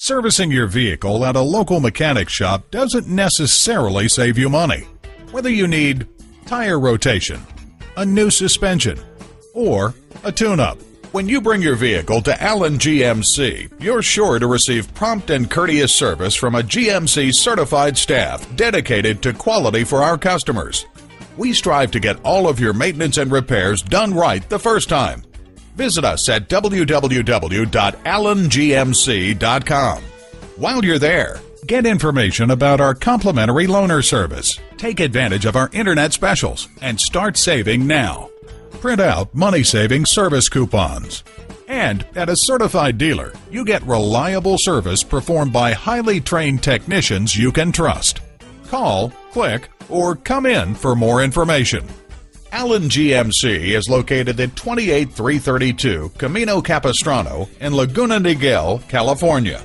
Servicing your vehicle at a local mechanic shop doesn't necessarily save you money. Whether you need tire rotation, a new suspension, or a tune-up, when you bring your vehicle to Allen GMC, you're sure to receive prompt and courteous service from a GMC certified staff dedicated to quality for our customers. We strive to get all of your maintenance and repairs done right the first time. Visit us at www.allengmc.com. While you're there, get information about our complimentary loaner service. Take advantage of our internet specials and start saving now. Print out money-saving service coupons. And at a certified dealer, you get reliable service performed by highly trained technicians you can trust. Call, click, or come in for more information. Allen GMC is located at 28332 Camino Capistrano in Laguna Niguel, California.